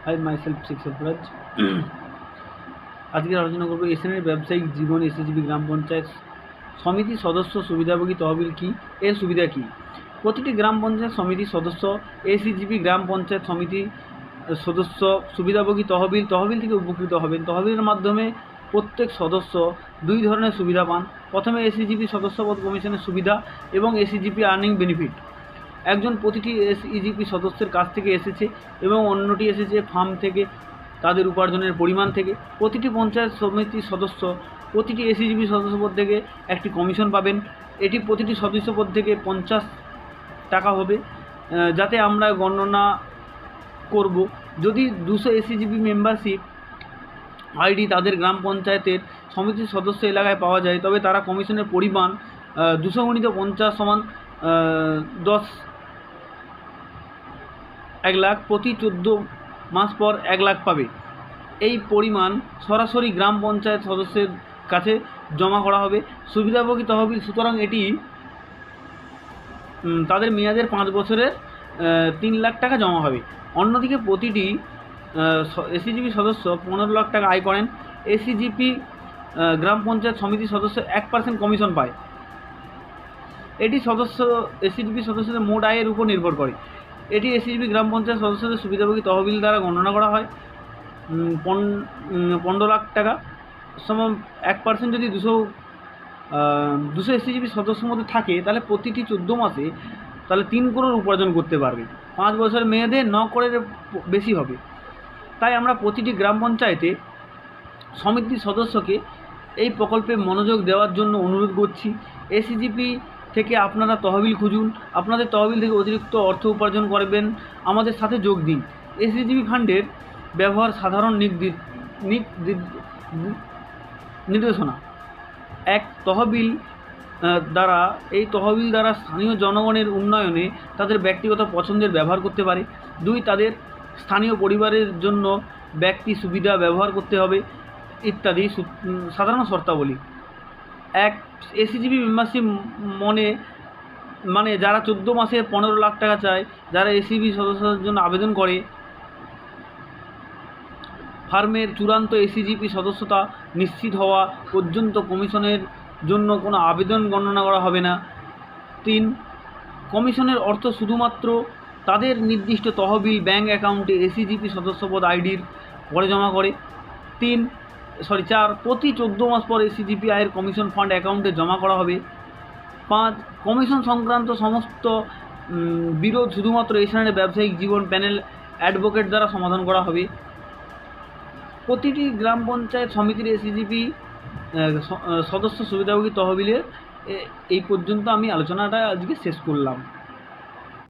High myself শিক্ষকরাজ। আজকে আলোচনা করব এসএনের ব্যবসায়িক জীবন এসএসজিপি গ্রাম পঞ্চায়েত সমিতি সদস্য সুবিধাভোগী তহবিল কী, এর সুবিধা কী। প্রতিটি গ্রাম পঞ্চায়েত সমিতির সদস্য এসএসজিপি গ্রাম পঞ্চায়েত সমিতি সদস্য সুবিধাভোগী তহবিল থেকে উপকৃত হবেন। তহবিলের মাধ্যমে প্রত্যেক সদস্য দুই ধরনের সুবিধা পান। প্রথমে এসএসজিপি সদস্যপদ কমিশনের সুবিধা এবং এসএসজিপি আর্নিং বেনিফিট। একজন প্রতিটি এসএসজিপি সদস্যের কাছ থেকে এসেছে এবং অন্যটি এসেছে ফার্ম থেকে, তাদের উপার্জনের পরিমাণ থেকে। প্রতিটি পঞ্চায়েত সমিতির সদস্য প্রতিটি এসএসজিপি সদস্যপদ থেকে একটি কমিশন পাবেন। এটি প্রতিটি সদস্যপদ থেকে 50 টাকা হবে। যাতে আমরা গণনা করব, যদি 200 এসএসজিপি মেম্বারশিপ আইডি তাদের গ্রাম পঞ্চায়েতের সমিতির সদস্য এলাকায় পাওয়া যায়, তবে তারা কমিশনের পরিমাণ 200 × 50 = 1 লাখ, প্রতি 14 মাস পর 1 লাখ পাবে। এই পরিমাণ সরাসরি গ্রাম পঞ্চায়েত সদস্যের কাছে জমা করা হবে। সুবিধাভোগী তহবিল, সুতরাং এটি তাদের মেয়াদের 5 বছরের 3 লাখ টাকা জমা হবে। অন্যদিকে প্রতিটি এসএসজিপি সদস্য 15 লাখ টাকা আয় করেন, এসএসজিপি গ্রাম পঞ্চায়েত সমিতির সদস্য 1% কমিশন পায়। এটি এসএসজিপি সদস্যদের মোট আয়ের উপর নির্ভর করে। এটি এসএসজিপি গ্রাম পঞ্চায়েত সদস্যদের সুবিধাভোগী তহবিল দ্বারা গণনা করা হয়। 15 লাখ টাকা সমান 1% যদি 200 এসএসজিপি সদস্যের মধ্যে থাকে, তাহলে প্রতিটি 14 মাসে তাহলে 3 করোড় উপার্জন করতে পারবে। 5 বছর মেয়াদে 9 করোড়ের বেশি হবে। তাই আমরা প্রতিটি গ্রাম পঞ্চায়েতে সমিতির সদস্যকে এই প্রকল্পে মনোযোগ দেওয়ার জন্য অনুরোধ করছি। এসএসজিপি থেকে আপনারা তহবিল খুঁজুন, আপনাদের তহবিল থেকে অতিরিক্ত অর্থ উপার্জন করবেন। আমাদের সাথে যোগ দিন। এসএসজিপি ফান্ডের ব্যবহার সাধারণ নির্দেশনা। 1. তহবিল দ্বারা স্থানীয় জনগণের উন্নয়নে তাদের ব্যক্তিগত পছন্দের ব্যবহার করতে পারে। 2. তাদের স্থানীয় পরিবারের জন্য ব্যক্তি সুবিধা ব্যবহার করতে হবে ইত্যাদি সাধারণ শর্তাবলী। 1. এসএসজিপি মেম্বারশিপ মানে যারা 14 মাসে 15 লাখ টাকা চায়, যারা এসএসজিপি সদস্যদের জন্য আবেদন করে, ফার্মের চূড়ান্ত এসএসজিপি সদস্যতা নিশ্চিত হওয়া পর্যন্ত কমিশনের জন্য কোনো আবেদন গণনা করা হবে না। 3. কমিশনের অর্থ শুধুমাত্র তাদের নির্দিষ্ট তহবিল ব্যাঙ্ক অ্যাকাউন্টে এসএসজিপি সদস্যপদ আইডির পরে জমা করে। 4. প্রতি 14 মাস পর এসএসজিপি আয়ের কমিশন ফান্ড অ্যাকাউন্টে জমা করা হবে। 5. কমিশন সংক্রান্ত সমস্ত বিরোধ শুধুমাত্র এসএনের ব্যবসায়িক জীবন প্যানেল অ্যাডভোকেট দ্বারা সমাধান করা হবে। প্রতিটি গ্রাম পঞ্চায়েত সমিতির এসএসজিপি সদস্য সুবিধাভোগী তহবিলের এই পর্যন্ত আমি আলোচনাটা আজকে শেষ করলাম।